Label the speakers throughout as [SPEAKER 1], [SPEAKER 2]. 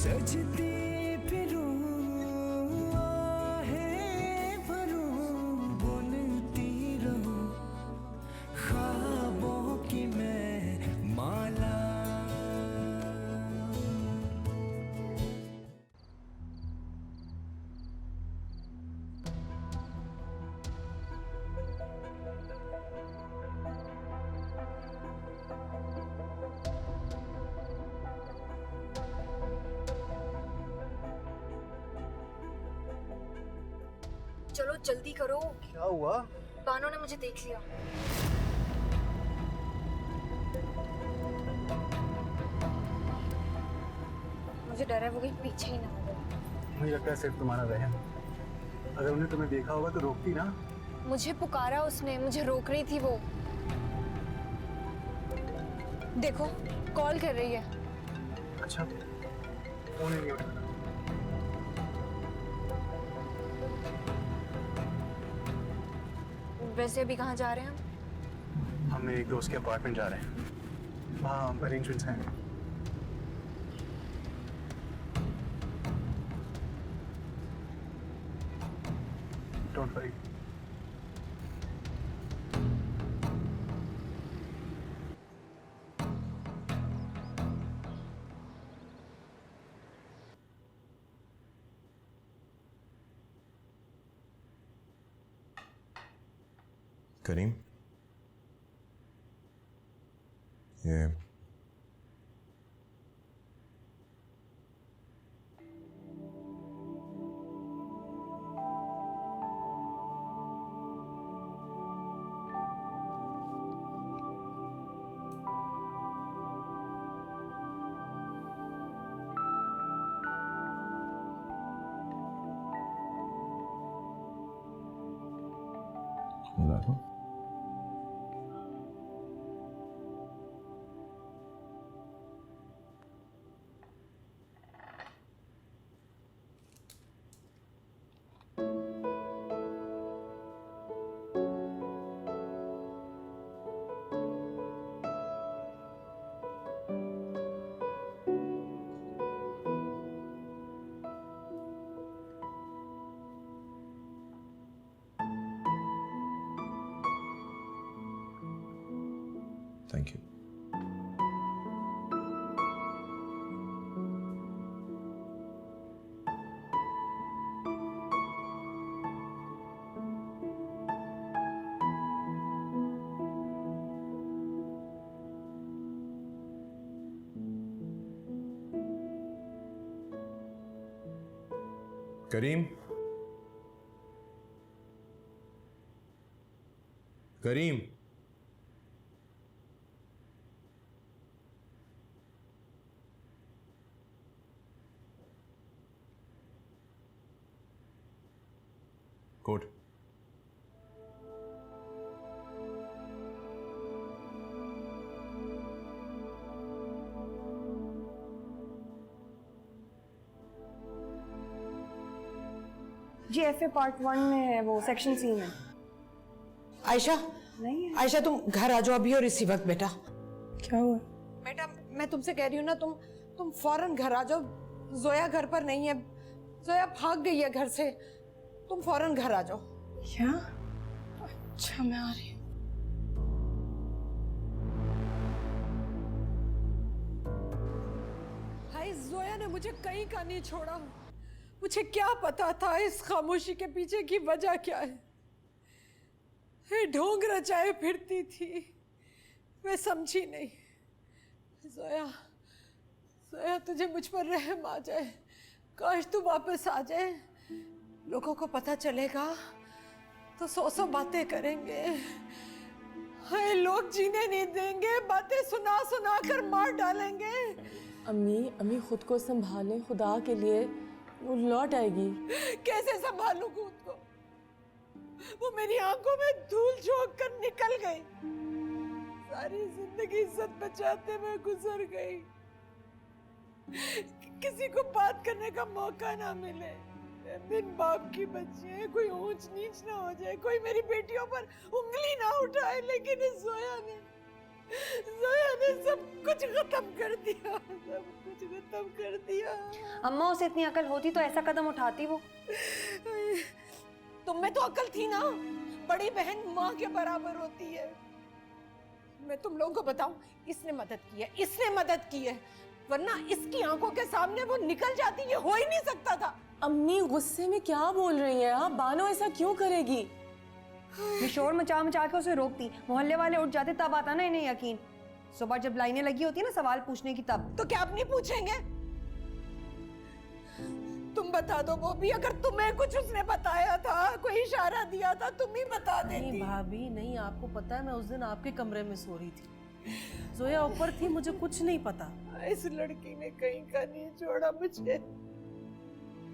[SPEAKER 1] सजती फिरूं आहें भरूं बुनती रहूं ख्वाबों की मैं माला।
[SPEAKER 2] चलो जल्दी करो।
[SPEAKER 3] क्या हुआ?
[SPEAKER 2] बानो ने मुझे देख लिया। मुझे डर है वो कहीं पीछे ही ना आ जाए।
[SPEAKER 3] मुझे लगता है सिर्फ तुम्हारा वहम। अगर उन्हें तुम्हें देखा होगा तो रोकती ना।
[SPEAKER 2] मुझे पुकारा उसने, मुझे रोक रही थी वो। देखो कॉल कर रही है।
[SPEAKER 3] अच्छा, फोन ही नहीं उठाना।
[SPEAKER 2] वैसे अभी कहाँ जा रहे हैं हम?
[SPEAKER 3] हम एक दोस्त के अपार्टमेंट जा रहे हैं, वहाँ अरेंजमेंट्स हैं। Don't worry.
[SPEAKER 4] करीम, ये देखो। Thank you. Karim, Karim, coat.
[SPEAKER 5] जी एफए पार्ट 1 में है, वो सेक्शन सी में।
[SPEAKER 6] आयशा,
[SPEAKER 5] नहीं है।
[SPEAKER 6] आयशा तुम घर आ जाओ अभी और इसी वक्त। बेटा
[SPEAKER 5] क्या हुआ?
[SPEAKER 6] बेटा मैं तुमसे कह रही हूँ ना, तुम फौरन घर आ जाओ। जोया घर पर नहीं है, जोया भाग गई है घर से। तुम फौरन घर आ जाओ।
[SPEAKER 5] क्या? अच्छा मैं आ रही हूँ।
[SPEAKER 6] हाय, जोया ने मुझे कहीं का नहीं छोड़ा। मुझे क्या पता था इस खामोशी के पीछे की वजह क्या है। ये ढोंग रचाए फिरती थी, मैं समझी नहीं। जोया, जोया तुझे मुझ पर रहम आ जाए। काश तू वापस आ जाए। लोगों को पता चलेगा तो सौ बातें करेंगे। हाय, लोग जीने नहीं देंगे, बातें सुना सुना कर मार डालेंगे।
[SPEAKER 7] अम्मी खुद को संभालें, खुदा के लिए, वो लौट आएगी।
[SPEAKER 6] कैसे संभालूं खुद को? वो मेरी आंखों में धूल झोंक कर निकल गई। सारी जिंदगी इज्जत बचाते में गुजर गई। किसी को बात करने का मौका ना मिले। बिन बाप की बच्ची है, कोई ऊंच नीच ना हो जाए, कोई मेरी बेटियों पर उंगली ना उठाए। लेकिन इस जोया ने जोया ने सब कुछ खत्म कर दिया, सब कुछ खत्म कर दिया।
[SPEAKER 5] अम्मा उसे इतनी अकल होती तो ऐसा कदम उठाती वो।
[SPEAKER 6] तुम में तो अकल थी ना, बड़ी बहन माँ के बराबर होती है। मैं तुम लोगों को बताऊं, इसने मदद की है, इसने मदद की है, वरना इसकी आंखों के सामने वो निकल जाती, ये हो ही नहीं सकता था।
[SPEAKER 7] अम्मी गुस्से में क्या बोल रही हैं आप? बानो ऐसा क्यों करेगी?
[SPEAKER 5] ये शोर मचा मचा के उसे रोकती, मोहल्ले वाले उठ जाते, तब आता ना इन्हें यकीन। सुबह जब लाइनें लगी होती है ना सवाल पूछने की, तब।
[SPEAKER 6] तो क्या अब नहीं पूछेंगे? तुम बता दो बॉबी, अगर तुम्हें कुछ उसने बताया था, कोई इशारा दिया था, तुम ही बता देती।
[SPEAKER 8] नहीं भाभी नहीं, आपको पता है मैं उस दिन आपके कमरे में सो रही थी, जोया ऊपर थी, मुझे कुछ नहीं पता।
[SPEAKER 6] इस लड़की ने कहीं का नहीं छोड़ा मुझे।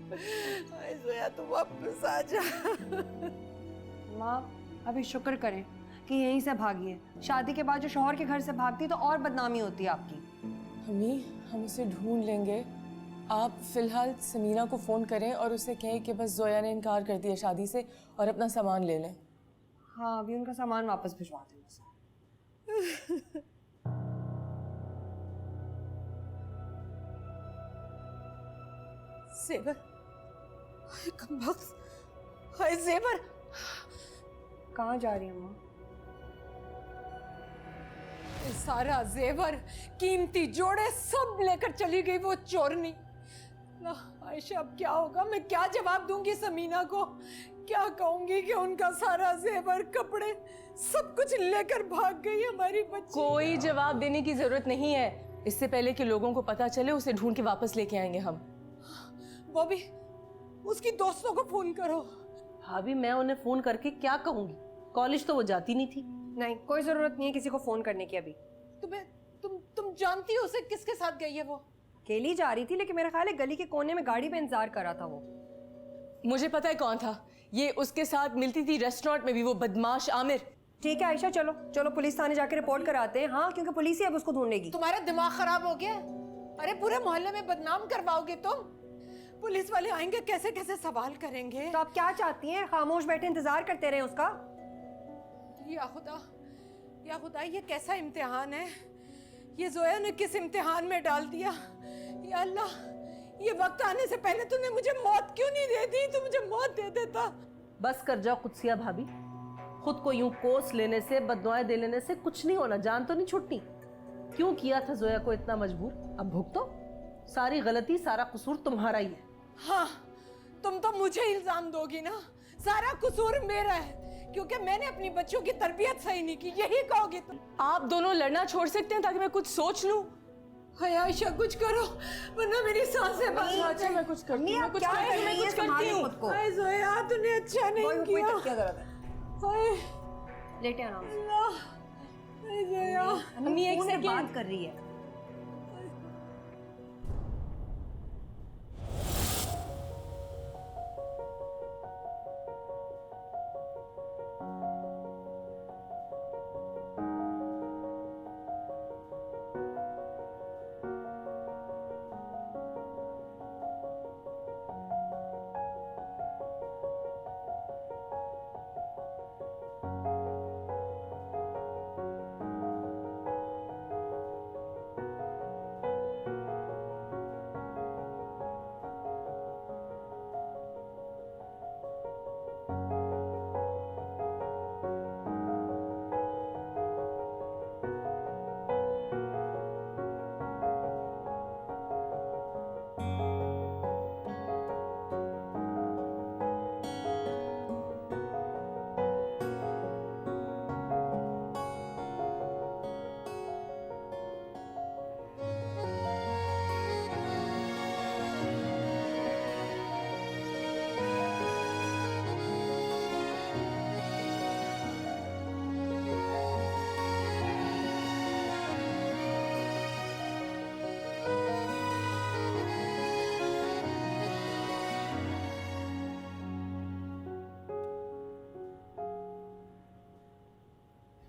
[SPEAKER 6] हाय जोया तू वापस आ जा।
[SPEAKER 5] माँ अभी शुक्र करें कि यहीं से भागी है। शादी के बाद जो शौहर के घर से भागती तो और बदनामी होती है आपकी।
[SPEAKER 7] अम्मी हम उसे ढूंढ लेंगे, आप फिलहाल समीना को फ़ोन करें और उसे कहें कि बस जोया ने इनकार कर दिया शादी से और अपना सामान ले लें।
[SPEAKER 5] हाँ अभी उनका सामान वापस भिजवा दें उसे।
[SPEAKER 6] जेवर, हाय कमबख्त, हाय जेवर।
[SPEAKER 5] कहाँ जा रही है माँ?
[SPEAKER 6] सारा जेवर, कीमती जोड़े सब लेकर चली गई वो चोरनी। ना आयशा अब क्या होगा? मैं क्या जवाब दूंगी समीना को? क्या कहूंगी कि उनका सारा जेवर, कपड़े, सब कुछ लेकर भाग गई हमारी बच्ची।
[SPEAKER 7] कोई जवाब देने की जरूरत नहीं है। इससे पहले कि लोगों को पता चले उसे ढूंढ के वापस लेके आएंगे हम।
[SPEAKER 6] बॉबी उसकी दोस्तों को फोन करो।
[SPEAKER 8] भाभी मैं उन्हें फोन करके क्या कहूंगी? कॉलेज तो वो जाती नहीं थी।
[SPEAKER 5] नहीं कोई जरूरत नहीं है किसी को फोन करने की अभी।
[SPEAKER 6] तुम जानती हो उसे किसके साथ गई है वो?
[SPEAKER 5] अकेली जा रही थी, लेकिन मेरा ख्याल है गली के कोने में गाड़ी पे इंतजार कर रहा था वो।
[SPEAKER 7] मुझे पता है कौन था, ये उसके साथ मिलती थी रेस्टोरेंट में भी, वो बदमाश आमिर।
[SPEAKER 5] ठीक है आयशा, चलो चलो पुलिस थाने जाके रिपोर्ट कराते हैं। हाँ क्योंकि पुलिस ही अब उसको ढूंढेगी।
[SPEAKER 6] तुम्हारा दिमाग खराब हो गया? अरे पूरे मोहल्ले में बदनाम करवाओगे तुम। पुलिस वाले आएंगे, कैसे कैसे सवाल करेंगे।
[SPEAKER 5] तो आप क्या चाहती हैं? खामोश बैठे इंतजार करते रहे उसका?
[SPEAKER 6] या खुदा ये कैसा इम्तिहान है? ये जोया ने किस इम्तिहान में डाल दिया? या अल्लाह, ये वक्त आने से पहले तूने मुझे मौत क्यों नहीं दे दी? तू मुझे मौत दे देता।
[SPEAKER 8] बस कर जाओ कुत्सिया भाभी, खुद को यूं कोस लेने से, बददुआएं दे लेने से कुछ नहीं होना, जान तो नहीं छुटनी। क्यों किया था जोया को इतना मजबूर? अब भुगतो। सारी गलती, सारा कसूर तुम्हारा ही है।
[SPEAKER 6] हाँ तुम तो मुझे इल्जाम दोगी ना? सारा कसूर मेरा है क्योंकि मैंने अपनी बच्चों की तरबियत सही नहीं की, यही कहोगे तुम?
[SPEAKER 7] आप दोनों लड़ना छोड़ सकते हैं ताकि मैं कुछ सोच लूं?
[SPEAKER 6] हाय आयशा कुछ करो वरना मेरी सांसें बंद हो जाएं।
[SPEAKER 7] मैं कुछ करती हूं, मैं कुछ
[SPEAKER 5] क्या कर
[SPEAKER 7] करती हूं,
[SPEAKER 5] रही
[SPEAKER 7] मैं
[SPEAKER 5] है?
[SPEAKER 7] कुछ करती हूं।
[SPEAKER 5] खुद को
[SPEAKER 6] हाय जोया तूने अच्छा नहीं
[SPEAKER 5] कोई
[SPEAKER 6] किया।
[SPEAKER 5] क्या जरूरत है?
[SPEAKER 6] हाय
[SPEAKER 5] लेटे आराम से।
[SPEAKER 6] अल्लाह, हाय जोया।
[SPEAKER 7] अम्मी एक
[SPEAKER 5] फोन में
[SPEAKER 7] सेकंड।
[SPEAKER 5] बात कर रही है।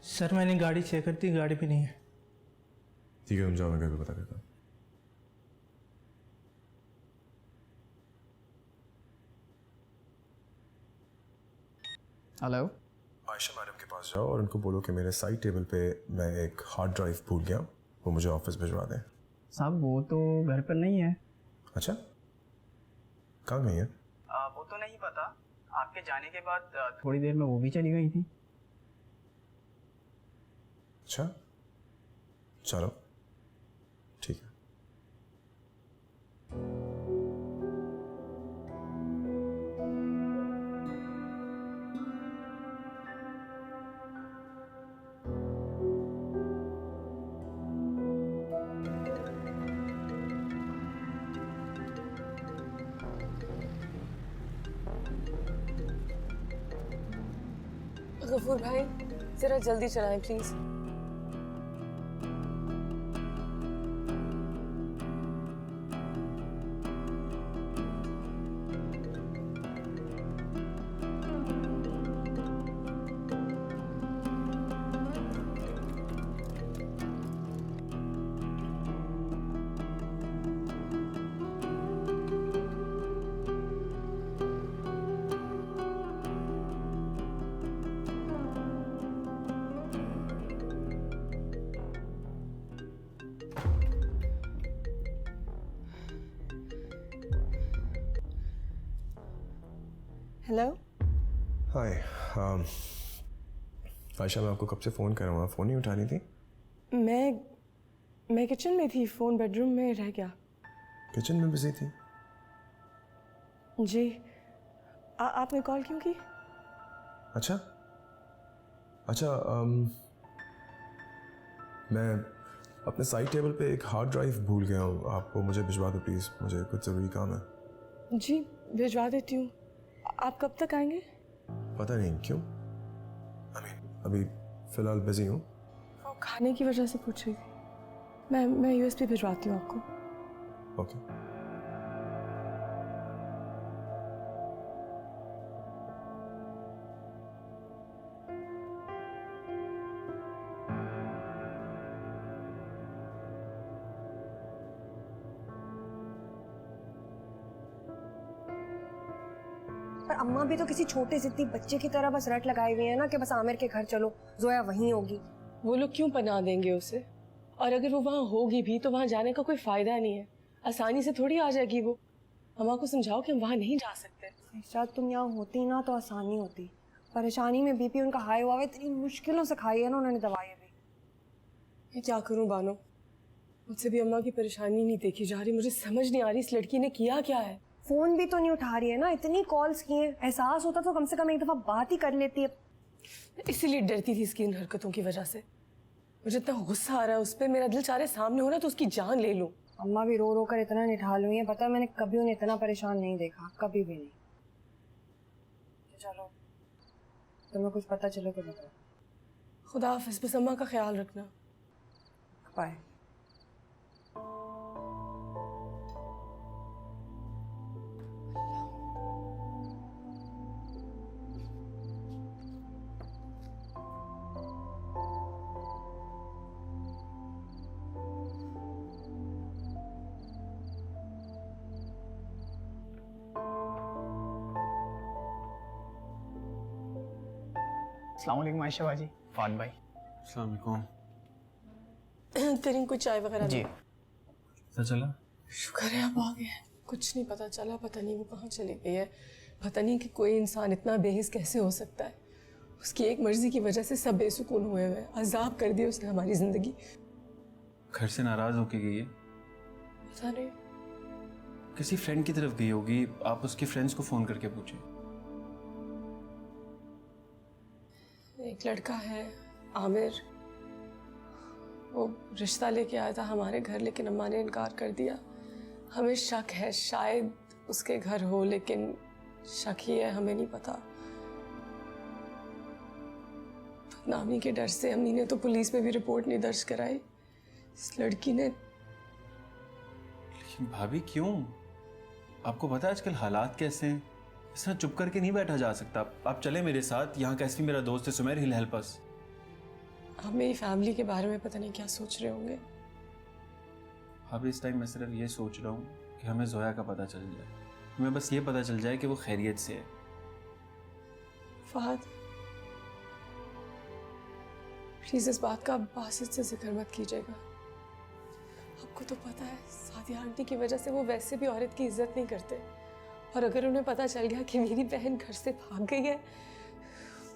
[SPEAKER 9] सर मैंने गाड़ी चेक कर दी, गाड़ी भी नहीं है।
[SPEAKER 4] ठीक है तुम जाओ, मैं घर पे पता करता हूँ।
[SPEAKER 10] हेलो।
[SPEAKER 4] हाँ आयशा मैडम के पास जाओ और उनको बोलो कि मेरे साइड टेबल पे मैं एक हार्ड ड्राइव भूल गया, वो मुझे ऑफिस भिजवा दें।
[SPEAKER 10] साहब वो तो घर पर नहीं है।
[SPEAKER 4] अच्छा, कहाँ गई है?
[SPEAKER 10] वो तो नहीं पता, आपके जाने के बाद थोड़ी देर में वो भी चली गई थी।
[SPEAKER 4] अच्छा चलो ठीक है।
[SPEAKER 7] गफूर भाई जरा जल्दी चलाएं प्लीज।
[SPEAKER 5] हेलो।
[SPEAKER 4] हाय, आयशा मैं आपको कब से फ़ोन कर रहा हूँ, फ़ोन नहीं उठानी थी।
[SPEAKER 7] मैं किचन में थी, फोन बेडरूम में रह गया।
[SPEAKER 4] किचन में बिजी थी?
[SPEAKER 7] जी आपने कॉल क्यों की?
[SPEAKER 4] अच्छा अच्छा, मैं अपने साइड टेबल पे एक हार्ड ड्राइव भूल गया हूँ, आप वो मुझे भिजवा दो प्लीज़, मुझे कुछ ज़रूरी काम है।
[SPEAKER 7] जी भिजवा देती हूँ। आप कब तक आएंगे?
[SPEAKER 4] पता नहीं क्यों, अभी फ़िलहाल बिजी हूँ।
[SPEAKER 7] वो खाने की वजह से पूछ रही थी। मैं यूएसबी भिजवाती हूँ आपको।
[SPEAKER 4] ओके।
[SPEAKER 5] पर अम्मा भी तो किसी छोटे जिद्दी बच्चे की तरह बस रट लगाई हुई है ना कि बस आमिर के घर चलो, जोया वहीं होगी।
[SPEAKER 7] वो लोग क्यों पनाह देंगे उसे? और अगर वो वहाँ होगी भी तो वहाँ जाने का कोई फायदा नहीं है, आसानी से थोड़ी आ जाएगी वो। अम्मा को समझाओ कि हम वहाँ नहीं जा सकते।
[SPEAKER 5] शायद तुम यहाँ होती ना तो आसानी होती। परेशानी में बीपी उनका हाई हुआ है, इतनी मुश्किलों से खाई है ना उन्होंने दवाई भी।
[SPEAKER 7] मैं क्या करूँ बानो, मुझसे भी अम्मा की परेशानी नहीं देखी जा रही। मुझे समझ नहीं आ रही इस लड़की ने किया क्या है।
[SPEAKER 5] फोन भी तो नहीं उठा रही है ना, इतनी कॉल्स की हैं, एहसास होता तो कम से कम एक दफा बात ही कर लेती है।
[SPEAKER 7] इसीलिए डरती थी इसकी इन हरकतों की वजह से। मुझे इतना गुस्सा आ रहा है उस पर, मेरा दिल चाह रहा है सामने हो ना तो उसकी जान ले लूं।
[SPEAKER 5] अम्मा भी रो रो कर इतना निठाल हुई है, पता है मैंने कभी उन्हें इतना परेशान नहीं देखा, कभी भी नहीं। चलो तुम्हें कुछ पता चले तो बताओ।
[SPEAKER 7] खुदा हाफिज़, बस अम्मा का ख्याल रखना।
[SPEAKER 5] बाय।
[SPEAKER 10] अस्सलाम वालेकुम आयशा बाजी, फाद भाई।
[SPEAKER 3] अस्सलाम वालेकुम।
[SPEAKER 7] करीम कोई चाय वगैरह
[SPEAKER 10] जी।
[SPEAKER 3] पता चला?
[SPEAKER 7] शुक्र है आप आ गए। कुछ नहीं पता चला, पता नहीं वो कहाँ चली गई है। पता नहीं कि कोई इंसान इतना बेहिस कैसे हो सकता है। उसकी एक मर्जी की वजह से सब बेसुकून हुए हुए, अजाब कर दिया उसने हमारी जिंदगी।
[SPEAKER 3] घर से नाराज होके गई है?
[SPEAKER 7] पता नहीं,
[SPEAKER 3] किसी फ्रेंड की तरफ गई होगी, आप उसके फ्रेंड्स को फोन करके पूछे।
[SPEAKER 7] एक लड़का है आमिर, वो रिश्ता लेके आया था हमारे घर, लेकिन अम्मा ने इनकार कर दिया। हमें शक है शायद उसके घर हो, लेकिन शक ही है, हमें नहीं पता। बदनामी के डर से अम्मी ने तो पुलिस में भी रिपोर्ट नहीं दर्ज कराई। इस लड़की ने।
[SPEAKER 3] लेकिन भाभी क्यों? आपको पता है आजकल हालात कैसे हैं, इस तरह चुप करके नहीं बैठा जा सकता। आप चले मेरे साथ, यहाँ कैसी मेरा दोस्त है सुमेर, हिल हेल्प अस।
[SPEAKER 7] आप मेरी फैमिली के बारे में पता नहीं क्या सोच रहे होंगे।
[SPEAKER 3] भाभी इस टाइम मैं सिर्फ ये सोच रहा हूँ कि हमें जोया का पता चल जाए, हमें बस ये पता चल जाए कि वो खैरियत से है।
[SPEAKER 7] फहद, प्लीज इस बात का बासित से जिक्र मत कीजिएगा। आपको तो पता है सादिया आंटी की वजह से वो वैसे भी औरत की इज्जत नहीं करते, और अगर उन्हें पता चल गया कि मेरी बहन घर से भाग गई है,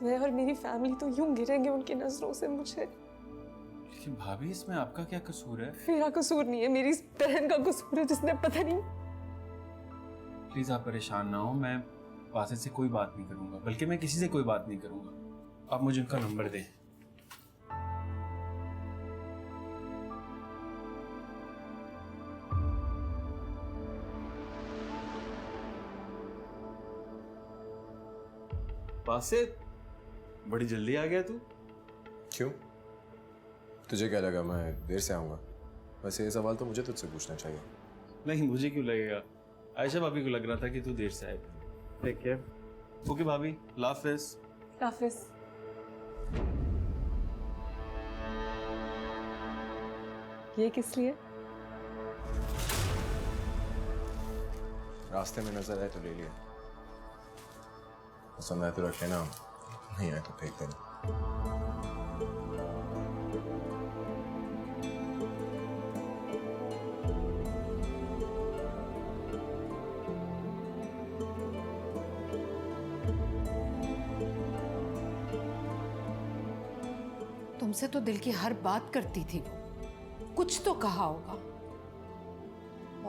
[SPEAKER 7] मैं और मेरी फैमिली तो यूं गिरेंगे उनकी नजरों से मुझे।
[SPEAKER 3] लेकिन भाभी इसमें आपका क्या कसूर है?
[SPEAKER 7] मेरा कसूर नहीं है, मेरी इस बहन का कसूर है जिसने पता नहीं।
[SPEAKER 3] प्लीज आप परेशान ना हो, मैं बासित से कोई बात नहीं करूंगा, बल्कि मैं किसी से कोई बात नहीं करूंगा। आप मुझे उनका नंबर दें। बासित, बड़ी जल्दी आ गया तू।
[SPEAKER 4] क्यों? तुझे क्या लगा मैं देर से आऊँगा? वैसे ये सवाल तो मुझे तुझसे पूछना चाहिए।
[SPEAKER 3] नहीं, मुझे क्यों लगेगा? आयशा भाभी को लग रहा था कि तू देर से आए। Take care. ओके भाभी, लाफिज।
[SPEAKER 7] हाफिज। ये किस लिए?
[SPEAKER 4] रास्ते में नजर आए तो ले लिया, पसंद आए तो रख लेना, नहीं आए तो फेंक देना।
[SPEAKER 6] तुमसे तो दिल की हर बात करती थी वो, कुछ तो कहा होगा।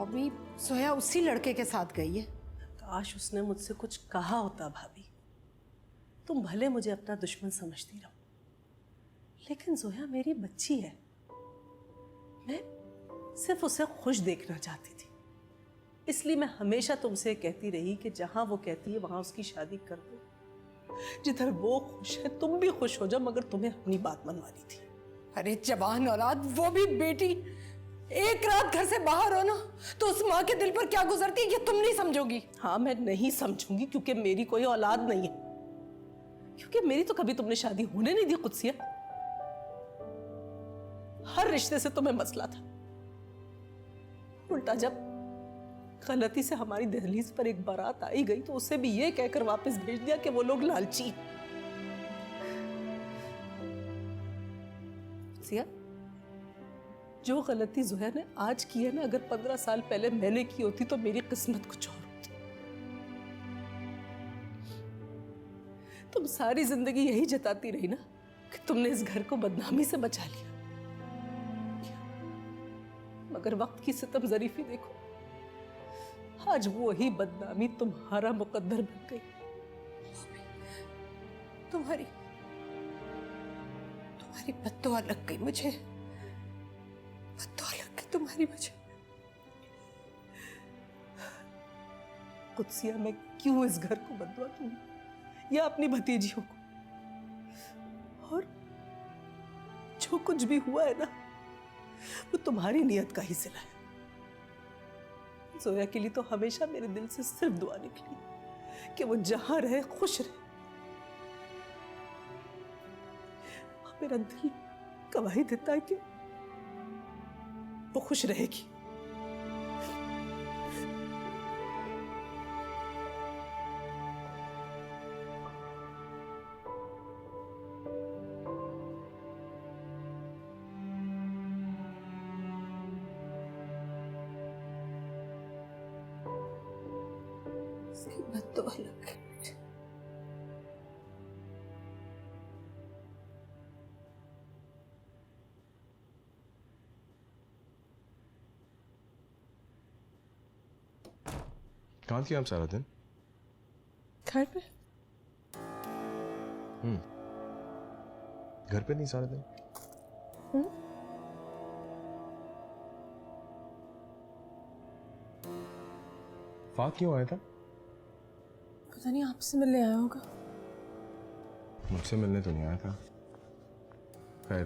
[SPEAKER 6] अभी सोया उसी लड़के के साथ गई है।
[SPEAKER 8] काश उसने मुझसे कुछ कहा होता भाभी। तुम भले मुझे अपना दुश्मन समझती रहो, लेकिन जोया मेरी बच्ची है। मैं सिर्फ उसे खुश देखना चाहती थी, इसलिए मैं हमेशा तुमसे कहती रही कि जहां वो कहती है वहां उसकी शादी कर दो। जिधर वो खुश है तुम भी खुश हो जाओ, मगर तुम्हें अपनी बात मनवानी थी।
[SPEAKER 6] अरे जवान औलाद, वो भी बेटी, एक रात घर से बाहर हो ना तो उस माँ के दिल पर क्या गुजरती है ये तुम नहीं समझोगी।
[SPEAKER 8] हाँ, मैं नहीं समझूंगी क्योंकि मेरी कोई औलाद नहीं है, क्योंकि मेरी तो कभी तुमने शादी होने नहीं दी कुदसिया। हर रिश्ते से तुम्हें मसला था। उल्टा जब गलती से हमारी दहलीज पर एक बारात आई गई तो उसे भी ये कहकर वापस भेज दिया कि वो लोग लालची। सिया, जो गलती जोया ने आज की है ना, अगर 15 साल पहले मैंने की होती तो मेरी किस्मत कुछ और होती। तुम सारी जिंदगी यही जताती रही ना कि तुमने इस घर को बदनामी से बचा लिया, मगर वक्त की सितम जरीफी देखो, आज वो ही बदनामी तुम्हारा मुकद्दर बन गई।
[SPEAKER 6] तुम्हारी बद्दुआ लग गई मुझे, बद्दुआ लग गई तुम्हारी मुझे।
[SPEAKER 8] कुदसिया, मैं क्यों इस घर को बददुआ दूंगी या अपनी भतीजियों को? और जो कुछ भी हुआ है ना, वो तुम्हारी नियत का ही सिला है। जोया के लिए तो हमेशा मेरे दिल से सिर्फ दुआ निकली कि वो जहां रहे खुश रहे। मेरा दिल गवाही देता है कि वो खुश रहेगी।
[SPEAKER 6] बद्दुआ लग गई।
[SPEAKER 4] कहाँ थी आप सारा दिन?
[SPEAKER 7] घर पे।
[SPEAKER 4] घर पे नहीं सारा दिन? फात क्यों आया था?
[SPEAKER 7] पता नहीं, आपसे मिलने आया होगा।
[SPEAKER 4] मुझसे मिलने तो नहीं आया था, खैर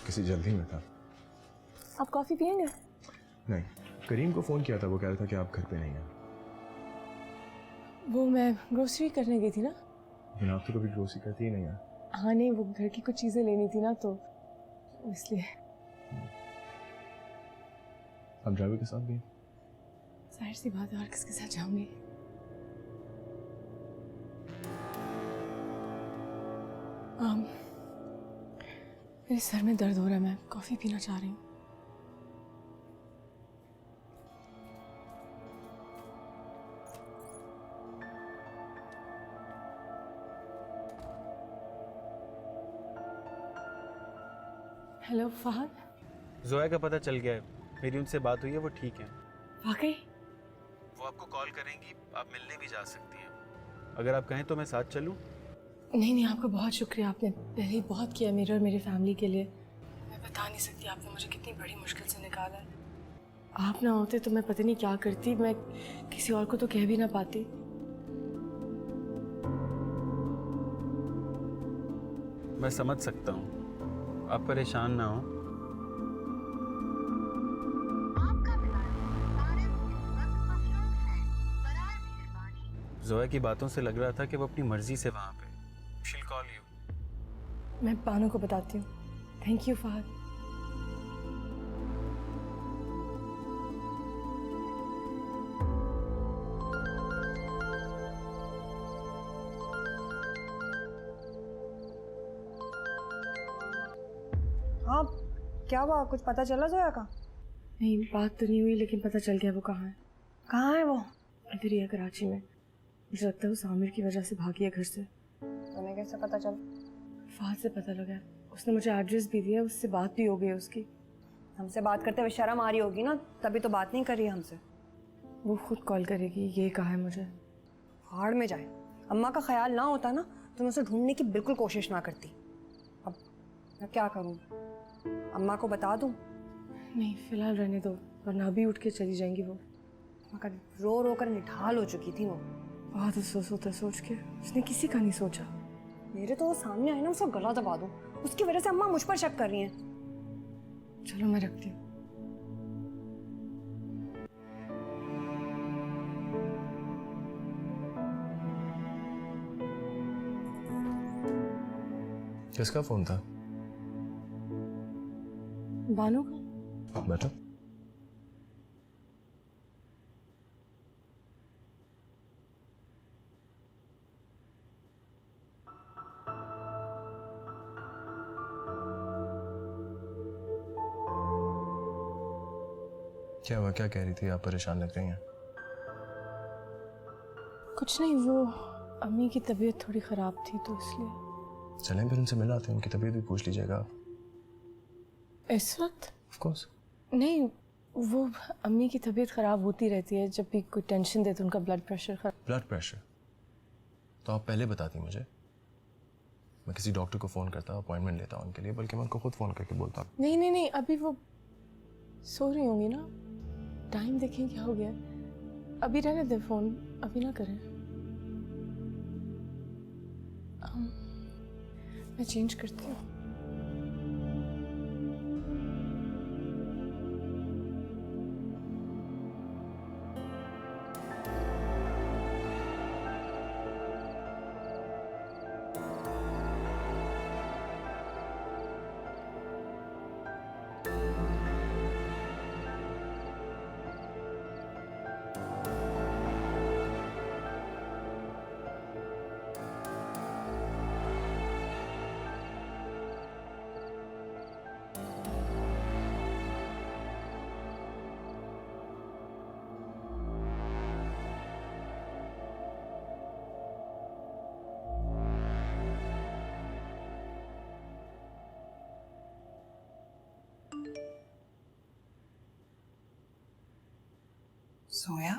[SPEAKER 4] किसी जल्दी में था।
[SPEAKER 7] आप कॉफी पिएंगे?
[SPEAKER 4] नहीं, करीम को फोन किया था, वो कह रहा था कि आप घर पे नहीं हैं।
[SPEAKER 7] वो मैं ग्रोसरी करने गई थी ना।
[SPEAKER 4] लेकिन आप तो कभी ग्रोसरी करती ही नहीं है।
[SPEAKER 7] हाँ नहीं, वो घर की कुछ चीजें लेनी थी ना, तो इसलिए।
[SPEAKER 4] आप ड्राइवर के साथ भी?
[SPEAKER 7] जाहिर सी बात है, और किसके साथ जाऊंगी। मेरे सर में दर्द हो रहा है, मैं कॉफ़ी पीना चाह रही हूँ। हेलो फहद।
[SPEAKER 3] जोया का पता चल गया है, मेरी उनसे बात हुई है, वो ठीक है।
[SPEAKER 7] वाकई?
[SPEAKER 3] वो आपको कॉल करेंगी, आप मिलने भी जा सकती हैं। अगर आप कहें तो मैं साथ चलूं?
[SPEAKER 7] नहीं, आपका बहुत शुक्रिया, आपने पहले ही बहुत किया मेरे और मेरी फैमिली के लिए। मैं बता नहीं सकती आपने मुझे कितनी बड़ी मुश्किल से निकाला है। आप ना होते तो मैं पता नहीं क्या करती, मैं किसी और को तो कह भी ना पाती।
[SPEAKER 3] मैं समझ सकता हूँ, आप परेशान ना हो। जोया की बातों से लग रहा था कि वो अपनी मर्जी से वहां पे। She'll call you.
[SPEAKER 7] मैं बानू को बताती हूँ। Thank you Fahad.
[SPEAKER 5] हाँ, क्या हुआ? कुछ पता चला जोया का?
[SPEAKER 7] नहीं, बात तो नहीं हुई, लेकिन पता चल गया वो कहाँ है।
[SPEAKER 5] कहाँ है वो?
[SPEAKER 7] इधर ही है, कराची में। मुझे लगता है वो आमिर की वजह से भागी है घर से।
[SPEAKER 5] तुम्हें कैसे पता चला?
[SPEAKER 7] फहद से पता लगा, उसने मुझे एड्रेस भी दिया, उससे बात भी हो गई उसकी।
[SPEAKER 5] हमसे बात करते हुए शर्म आ रही होगी ना, तभी तो बात नहीं कर रही है हमसे।
[SPEAKER 7] वो खुद कॉल करेगी, ये कहा है मुझे।
[SPEAKER 5] हाड़ में जाए। अम्मा का ख्याल ना होता ना तो मैं उसे ढूंढने की बिल्कुल कोशिश ना करती। अब मैं क्या करूं? अम्मा को बता दूं?
[SPEAKER 7] नहीं, फिलहाल रहने दो, वरना अभी उठ के चली जाएंगी वो।
[SPEAKER 5] अम्मा का रो रो कर निढाल हो चुकी थी वो।
[SPEAKER 7] बहुत अफसोस होता सोच के, उसने किसी का नहीं सोचा।
[SPEAKER 5] मेरे तो वो सामने आए ना, उसका गला दबा दूं। उसकी वजह से अम्मा मुझ पर शक कर रही हैं।
[SPEAKER 7] चलो मैं रखती हूँ।
[SPEAKER 4] किसका फोन था?
[SPEAKER 7] बानू का।
[SPEAKER 4] बैठो। क्या हुआ? क्या कह रही थी? आप परेशान लग रही हैं।
[SPEAKER 7] कुछ नहीं, वो अम्मी की तबीयत थोड़ी ख़राब थी तो इसलिए।
[SPEAKER 4] चलें फिर उनसे मिल आते हैं, उनकी तबीयत भी पूछ लीजिएगा आप।
[SPEAKER 7] इस वक्त?
[SPEAKER 4] Of course.
[SPEAKER 7] नहीं, वो अम्मी की तबीयत ख़राब होती रहती है, जब भी कोई टेंशन दे तो उनका ब्लड प्रेशर खराब।
[SPEAKER 4] Blood pressure? तो आप पहले बताती मुझे, मैं किसी डॉक्टर को फ़ोन करता, अपॉइंटमेंट लेता उनके लिए, बल्कि मैं उनको खुद फ़ोन करके बोलता।
[SPEAKER 7] नहीं नहीं नहीं, अभी वो सो रही होंगी ना, टाइम देखें क्या हो गया। अभी रहने दे फ़ोन, अभी ना करें। मैं चेंज करती हूँ।
[SPEAKER 5] सोया?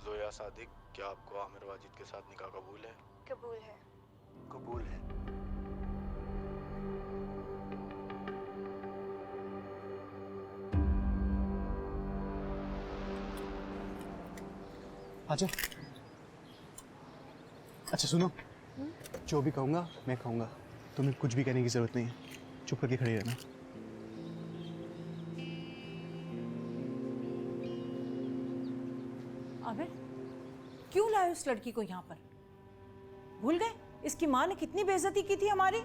[SPEAKER 4] जोया सादिक, क्या आपको आमिर वाजिद के साथ निकाह कबूल है?
[SPEAKER 2] कबूल है।
[SPEAKER 4] कबूल है।
[SPEAKER 10] अच्छा अच्छा सुनो, जो भी कहूँगा मैं कहूँगा, तुम्हें कुछ भी कहने की जरूरत नहीं है, चुप करके खड़ी रहना।
[SPEAKER 11] आमिर, क्यों लाए उस लड़की को यहाँ पर? भूल गए इसकी माँ ने कितनी बेइज्जती की थी हमारी?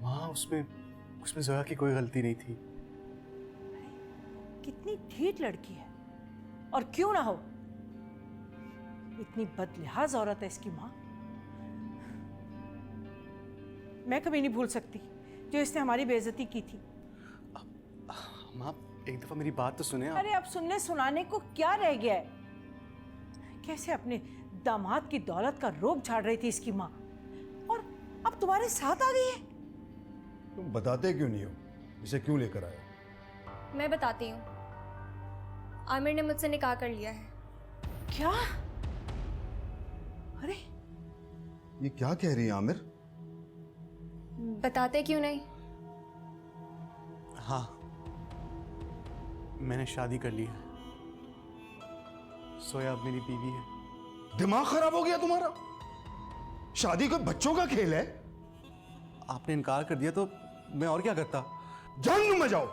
[SPEAKER 10] माँ उसमें उसमें जोया की कोई गलती नहीं थी।
[SPEAKER 11] कितनी ढीठ लड़की है, और क्यों ना हो, इतनी बदलिहाज औरत है इसकी माँ। मैं कभी नहीं भूल सकती जो इसने हमारी बेइज्जती की थी।
[SPEAKER 10] माँ एक दफा मेरी बात तो सुने आप।
[SPEAKER 11] अरे अब सुनने सुनाने को क्या रह गया है? कैसे अपने दामाद की दौलत का रोब झाड़ रही थी इसकी माँ, और अब तुम्हारे साथ आ गई है।
[SPEAKER 12] तुम बताते क्यों नहीं हो? इसे क्यों लेकर आए?
[SPEAKER 2] मैं बताती हूँ, आमिर ने मुझसे निकाह कर लिया है।
[SPEAKER 11] क्या? अरे
[SPEAKER 12] ये क्या कह रही है आमिर?
[SPEAKER 2] बताते क्यों नहीं?
[SPEAKER 10] हाँ, मैंने शादी कर ली है। सोया अब मेरी बीवी है।
[SPEAKER 12] दिमाग खराब हो गया तुम्हारा? शादी कोई बच्चों का खेल है?
[SPEAKER 10] आपने इनकार कर दिया तो मैं और क्या करता?
[SPEAKER 12] जंग में जाओ।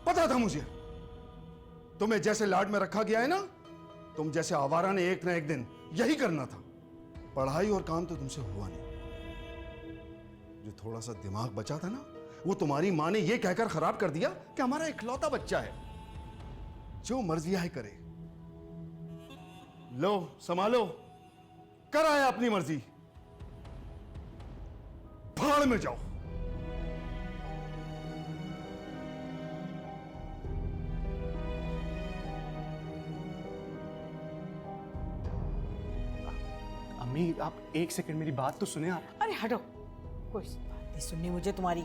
[SPEAKER 12] पता था मुझे तुम्हें जैसे लाड में रखा गया है ना, तुम जैसे आवारा ने एक ना एक दिन यही करना था। पढ़ाई और काम तो तुमसे हुआ नहीं। जो थोड़ा सा दिमाग बचा था ना, वो तुम्हारी माँ ने यह कहकर खराब कर दिया कि हमारा इकलौता बच्चा है, जो मर्जी है करे। लो संभालो, कर आया अपनी मर्जी, भाड़ में जाओ।
[SPEAKER 10] अम्मी आप एक सेकंड मेरी बात तो सुने आप।
[SPEAKER 11] अरे हटो, कोई बात नहीं सुननी मुझे तुम्हारी।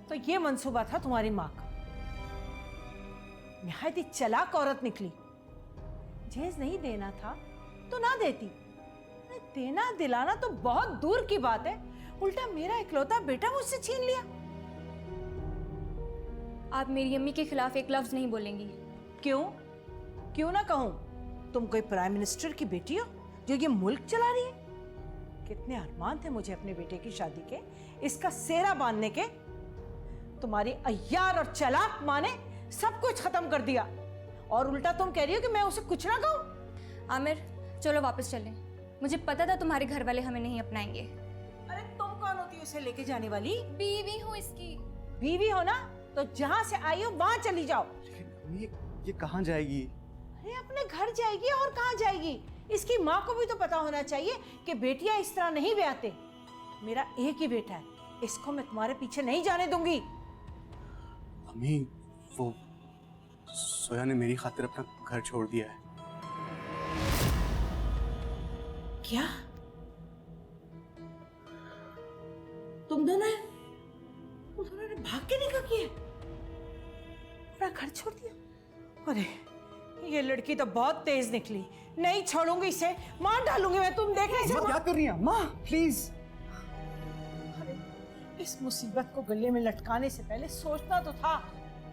[SPEAKER 11] तो ये मंसूबा था तुम्हारी माँ का। निहायत ही चालाक औरत निकली। जहेज नहीं देना था तो ना देती, देना दिलाना तो बहुत दूर की बात है, उल्टा मेरा इकलौता बेटा मुझसे छीन लिया।
[SPEAKER 2] आप मेरी अम्मी के खिलाफ एक लफ्ज नहीं बोलेंगी।
[SPEAKER 11] क्यों? क्यों ना कहूं? तुम कोई प्राइम मिनिस्टर की बेटी हो जो ये मुल्क चला रही है? कितने अरमान थे मुझे अपने बेटे की शादी के, इसका सेहरा बांधने के। तुम्हारी अय्यार और चालाक माँ ने सब कुछ खत्म कर दिया, और उल्टा तुम कह रही हो कि मैं उसे कुछ ना कहूं।
[SPEAKER 2] आमिर चलो वापस चलें, मुझे पता था तुम्हारे घर वाले हमें नहीं अपनाएंगे।
[SPEAKER 11] अरे तुम कौन होती हो उसे लेके जाने वाली?
[SPEAKER 2] बीवी हूँ इसकी।
[SPEAKER 11] बीवी हो ना, तो जहां से आई हो वहां चली जाओ।
[SPEAKER 10] ये कहाँ जाएगी?
[SPEAKER 11] अरे अपने घर जाएगी, और कहाँ जाएगी? इसकी माँ को भी तो पता होना चाहिए कि बेटियां इस तरह नहीं ब्याहते। मेरा एक ही बेटा है, इसको मैं तुम्हारे पीछे नहीं जाने दूंगी।
[SPEAKER 10] अम्मी वो सोया ने मेरी खातिर अपना घर छोड़ दिया है।
[SPEAKER 11] क्या? तुम दोनों ने भाग के निकल किया, अपना घर छोड़ दिया? अरे ये लड़की तो बहुत तेज निकली, नहीं छोड़ूंगी इसे, मार डालूंगी मैं। तुम देख रहे
[SPEAKER 10] क्या कर रही है माँ? प्लीज।
[SPEAKER 11] अरे इस मुसीबत को गले में लटकाने से पहले सोचना तो था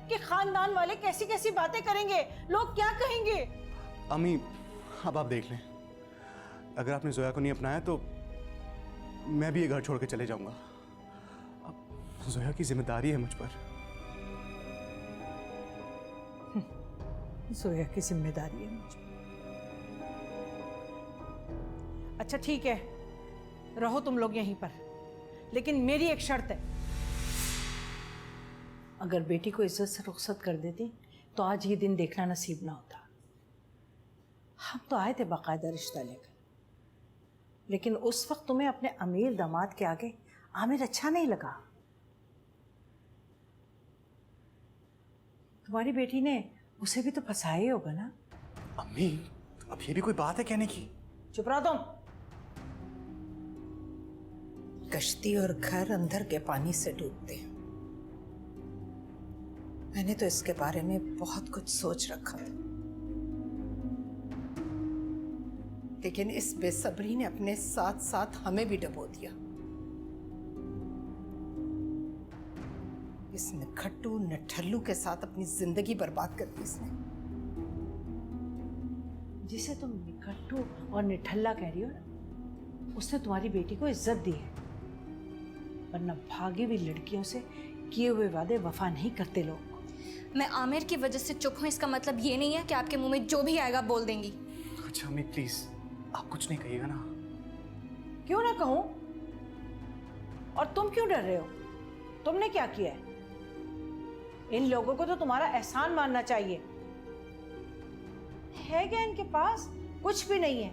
[SPEAKER 11] कि खानदान वाले कैसी कैसी बातें करेंगे, लोग क्या कहेंगे।
[SPEAKER 10] अम्मी अब आप देख लें, अगर आपने जोया को नहीं अपनाया तो मैं भी ये घर छोड़ के चले जाऊंगा। अब जोया की जिम्मेदारी है मुझ पर।
[SPEAKER 11] जोया की जिम्मेदारी है मुझ पर। अच्छा ठीक है, रहो तुम लोग यहीं पर, लेकिन मेरी एक शर्त है। अगर बेटी को इज्जत से रुखसत कर देती तो आज ये दिन देखना नसीब ना होता। हम तो आए थे बाकायदा रिश्ता लेकर, लेकिन उस वक्त तुम्हें अपने अमीर दामाद के आगे आमिर अच्छा नहीं लगा। तुम्हारी बेटी ने उसे भी तो फंसाया ही होगा ना।
[SPEAKER 10] अम्मी अब ये भी कोई बात है कहने की?
[SPEAKER 11] चुप रहो तुम। कश्ती और घर अंदर के पानी से डूबते हैं। मैंने तो इसके बारे में बहुत कुछ सोच रखा था, लेकिन इस बेसब्री ने अपने साथ साथ हमें भी डबो दिया। इस निखट्टू निठल्लू के साथ अपनी जिंदगी बर्बाद कर दी इसने। जिसे तुम निखट्टू और निठल्ला कह रही हो ना, उसने तुम्हारी बेटी को इज्जत दी है, वरना भागी हुई लड़कियों से किए हुए वादे वफा नहीं करते लोग।
[SPEAKER 2] मैं आमिर की वजह से चुप हूँ, इसका मतलब ये नहीं है कि आपके मुंह में जो भी आएगा बोल देंगी।
[SPEAKER 10] अच्छा अम्मी प्लीज आप कुछ नहीं कहिएगा ना।
[SPEAKER 11] क्यों ना कहूं? और तुम क्यों डर रहे हो? तुमने क्या किया है? इन लोगों को तो तुम्हारा एहसान मानना चाहिए। है क्या इनके पास? कुछ भी नहीं है।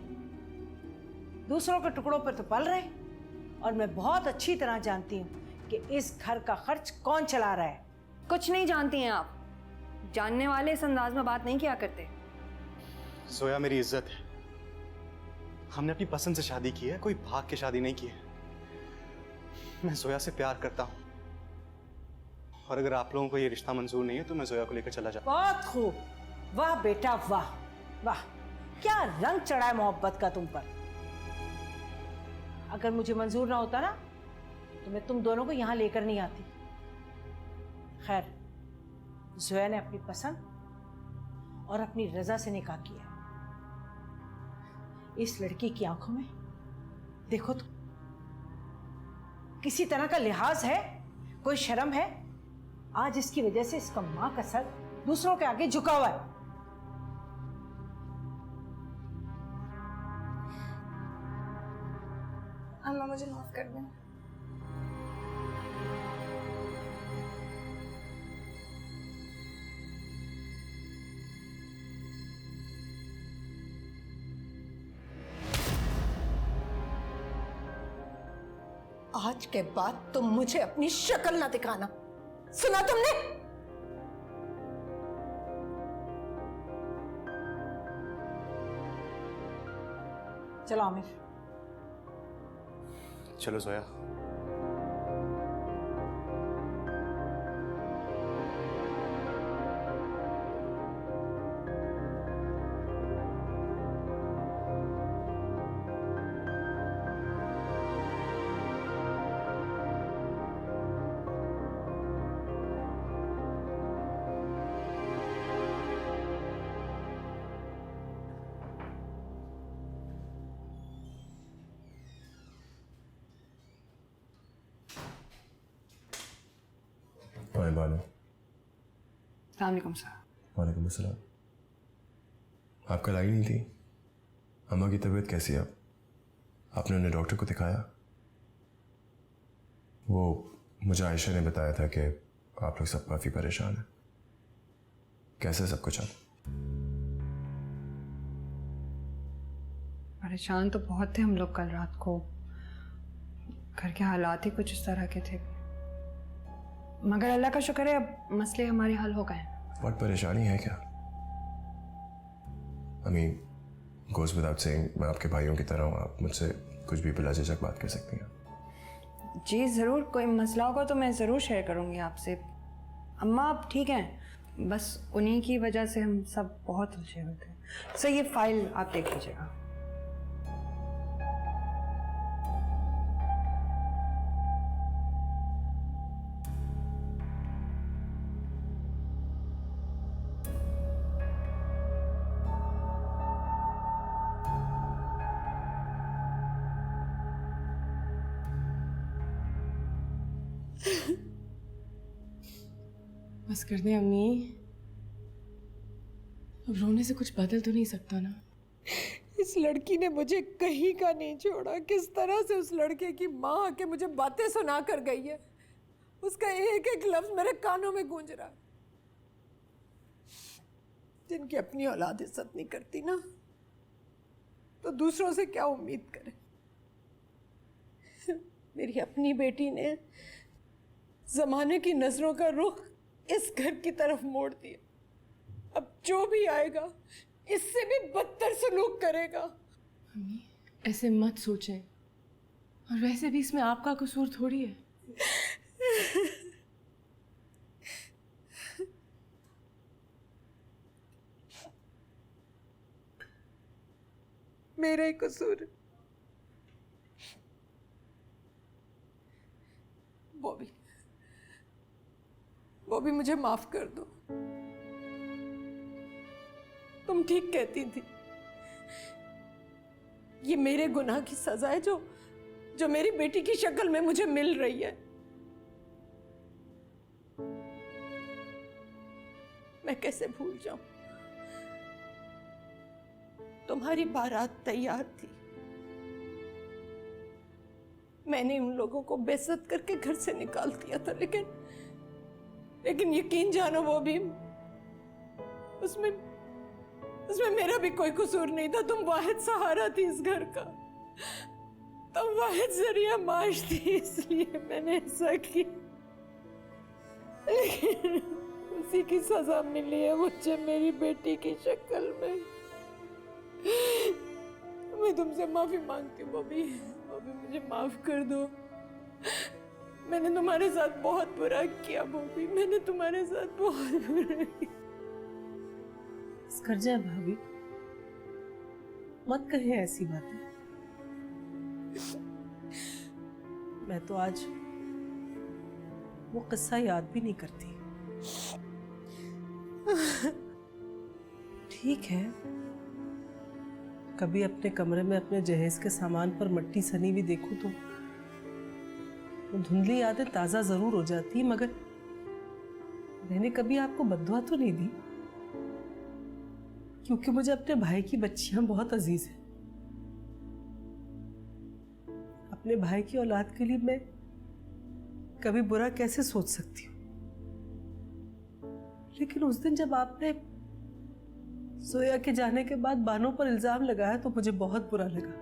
[SPEAKER 11] दूसरों के टुकड़ों पर तो पल रहे हैं। और मैं बहुत अच्छी तरह जानती हूँ कि इस घर का खर्च कौन चला रहा है।
[SPEAKER 5] कुछ नहीं जानती हैं आप। जानने वाले इस अंदाज में बात नहीं किया करते।
[SPEAKER 10] जोया मेरी इज्जत है। हमने अपनी पसंद से शादी की है, कोई भाग के शादी नहीं की है। मैं जोया से प्यार करता हूँ और अगर आप लोगों को ये रिश्ता मंजूर नहीं है तो मैं जोया को लेकर चला जाऊँ।
[SPEAKER 11] बहुत खूब, वाह बेटा वाह वाह, क्या रंग चढ़ा है मोहब्बत का तुम पर। अगर मुझे मंजूर ना होता ना तो मैं तुम दोनों को यहां लेकर नहीं आती। खैर, जोया ने अपनी पसंद और अपनी रजा से निकाह किया। इस लड़की की आंखों में देखो तो किसी तरह का लिहाज है, कोई शर्म है? आज इसकी वजह से इसका मां का सर दूसरों के आगे झुका हुआ है।
[SPEAKER 2] अम्मा मुझे माफ कर दें।
[SPEAKER 6] आज के बाद तुम मुझे अपनी शक्ल ना दिखाना, सुना तुमने?
[SPEAKER 11] चलो आमिर।
[SPEAKER 10] चलो जोया।
[SPEAKER 4] हाय बानो।
[SPEAKER 5] अस्सलाम सर।
[SPEAKER 4] वालेकुम अस्सलाम। आप कल आई नहीं थी? अम्मा की तबीयत कैसी है अब? आपने उन्हें डॉक्टर को दिखाया? वो मुझे आयशा ने बताया था कि आप लोग सब काफ़ी परेशान हैं। कैसे सब कुछ अब?
[SPEAKER 5] परेशान तो बहुत थे हम लोग कल रात को। घर के हालात ही कुछ इस तरह के थे, मगर अल्लाह का शुक्र है अब मसले हमारे हल हो गए।
[SPEAKER 4] बहुत परेशानी है क्या? I mean, goes without saying, मैं आपके भाइयों की तरह हूँ, आप मुझसे कुछ भी बिला झिझक बात कर सकती हैं।
[SPEAKER 5] जी ज़रूर, कोई मसला होगा तो मैं ज़रूर शेयर करूँगी आपसे। अम्मा आप ठीक हैं, बस उन्हीं की वजह से हम सब बहुत उलझे हुए थे। सर ये फाइल आप देख लीजिएगा।
[SPEAKER 7] बस कर दे अम्मी, अब रोने से कुछ बदल तो नहीं सकता ना।
[SPEAKER 6] इस लड़की ने मुझे कहीं का नहीं छोड़ा। किस तरह से उस लड़के की माँ आके मुझे बातें सुना कर गई है। उसका एक एक लफ्ज मेरे कानों में गूंज रहा है। जिनकी अपनी औलाद इज्जत नहीं करती ना, तो दूसरों से क्या उम्मीद करे। मेरी अपनी बेटी ने जमाने की नजरों का रुख इस घर की तरफ मोड़ दिया। अब जो भी आएगा इससे भी बदतर सलूक करेगा।
[SPEAKER 7] अम्मी ऐसे मत सोचें, और वैसे भी इसमें आपका कसूर थोड़ी है।
[SPEAKER 6] मेरा ही कसूर है। बॉबी मुझे माफ कर दो। तुम ठीक कहती थी, ये मेरे गुनाह की सजा है जो मेरी बेटी की शक्ल में मुझे मिल रही है। मैं कैसे भूल जाऊं। तुम्हारी बारात तैयार थी, मैंने उन लोगों को बेइज्जत करके घर से निकाल दिया था, लेकिन यकीन जानो वो भी उसमें मेरा भी कोई कसूर नहीं था। तुम वाहिद सहारा थी इस घर का, तुम वाहिद जरिया माश थी, इसलिए मैंने ऐसा किया। लेकिन उसी की सजा मिली है मुझे मेरी बेटी की शक्ल में। मैं तुमसे माफी मांगती हूँ बॉबी, मुझे माफ कर दो। मैंने तुम्हारे साथ बहुत बुरा किया बॉबी, मैंने तुम्हारे साथ बहुत बुरा किया।
[SPEAKER 8] कर जाए भाभी, मत कहिए ऐसी बातें। मैं तो आज वो किस्सा याद भी नहीं करती। ठीक है, कभी अपने कमरे में अपने जहेज के सामान पर मट्टी सनी भी देखूं तो वो धुंधली यादें ताजा जरूर हो जाती, मगर मैंने कभी आपको बद्दुआ तो नहीं दी, क्योंकि मुझे अपने भाई की बच्चियां बहुत अजीज हैं। अपने भाई की औलाद के लिए मैं कभी बुरा कैसे सोच सकती हूँ। लेकिन उस दिन जब आपने सोया के जाने के बाद बानो पर इल्जाम लगाया तो मुझे बहुत बुरा लगा,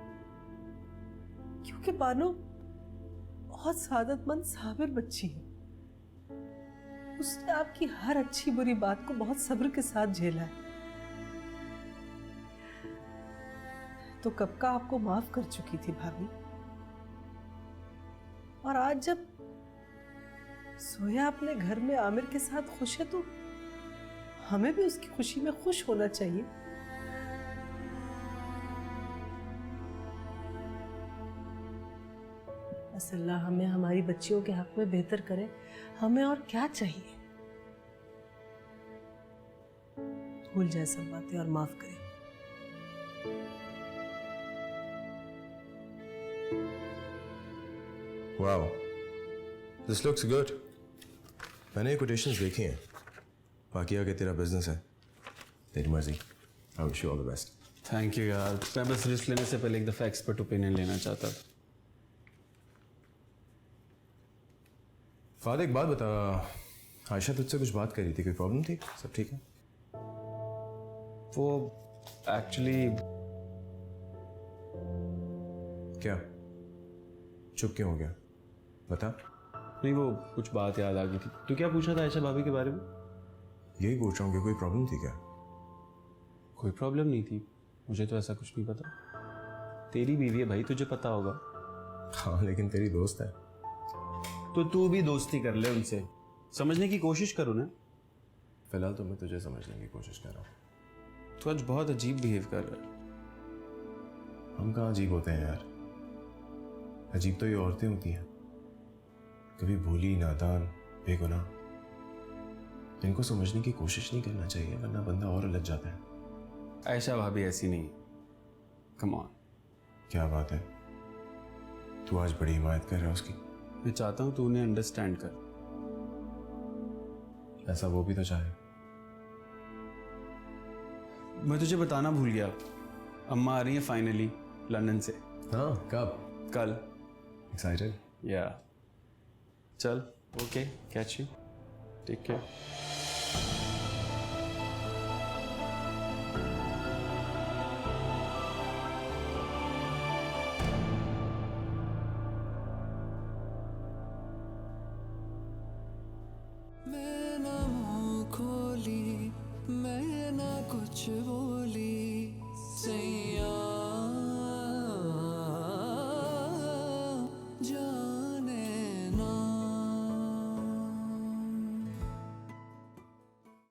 [SPEAKER 8] क्योंकि बानो बहुत सादतमंद साबिर बच्ची है। उसने आपकी हर अच्छी बुरी बात को बहुत सब्र के साथ झेला है। तो कब का आपको माफ कर चुकी थी भाभी, और आज जब सोया अपने घर में आमिर के साथ खुश है तो हमें भी उसकी खुशी में खुश होना चाहिए। बस अल्लाह हमें हमारी बच्चियों के हक में बेहतर करे, हमें और क्या चाहिए। भूल जाए सब बातें और माफ करे।
[SPEAKER 4] Wow, this looks good. मैंने ये कोटेशंस देखी हैं। बाकी आगे तेरा बिजनेस है, तेरी मर्जी। I wish you all the best.
[SPEAKER 3] Thank you यार, मैं बस रिस्क लेने से पहले एक दफ़ा एक्सपर्ट ओपिनियन लेना चाहता था।
[SPEAKER 4] फाद, एक बात बता, आयशा तुझसे कुछ बात कर रही थी, कोई प्रॉब्लम थी? सब ठीक है?
[SPEAKER 3] वो एक्चुअली
[SPEAKER 4] क्या चुप क्यों हो गया? बता।
[SPEAKER 3] नहीं, वो कुछ बात याद आ गई थी। तो क्या पूछा था आयशा भाभी के बारे में?
[SPEAKER 4] यही पूछ रहा हूँ कि कोई प्रॉब्लम थी क्या?
[SPEAKER 3] कोई प्रॉब्लम नहीं थी, मुझे तो ऐसा कुछ नहीं पता। तेरी बीवी है भाई, तुझे पता होगा।
[SPEAKER 4] हाँ, लेकिन तेरी दोस्त है
[SPEAKER 3] तो तू भी दोस्ती कर ले उनसे, समझने की कोशिश करो ना।
[SPEAKER 4] फिलहाल तो मैं तुझे समझने की कोशिश कर रहा हूँ।
[SPEAKER 3] तू आज बहुत अजीब बिहेव कर रहा है।
[SPEAKER 4] हम कहाँ अजीब होते हैं यार? अजीब तो ये औरतें होती हैं, कभी भोली, नादान, बेगुनाह। इनको समझने की कोशिश नहीं करना चाहिए, वरना बंदा और उलझ जाता है।
[SPEAKER 3] आयशा भाभी ऐसी नहीं, कम ऑन।
[SPEAKER 4] क्या बात है, तू आज बड़ी हिमायत कर रहा है उसकी।
[SPEAKER 3] मैं चाहता हूं तू उन्हें अंडरस्टैंड कर।
[SPEAKER 4] ऐसा वो भी तो चाहे।
[SPEAKER 3] मैं तुझे बताना भूल गया, अम्मा आ रही है फाइनली लंदन से।
[SPEAKER 4] हाँ, कब?
[SPEAKER 3] कल।
[SPEAKER 4] एक्साइटेड?
[SPEAKER 3] या चल, okay, catch you, take care.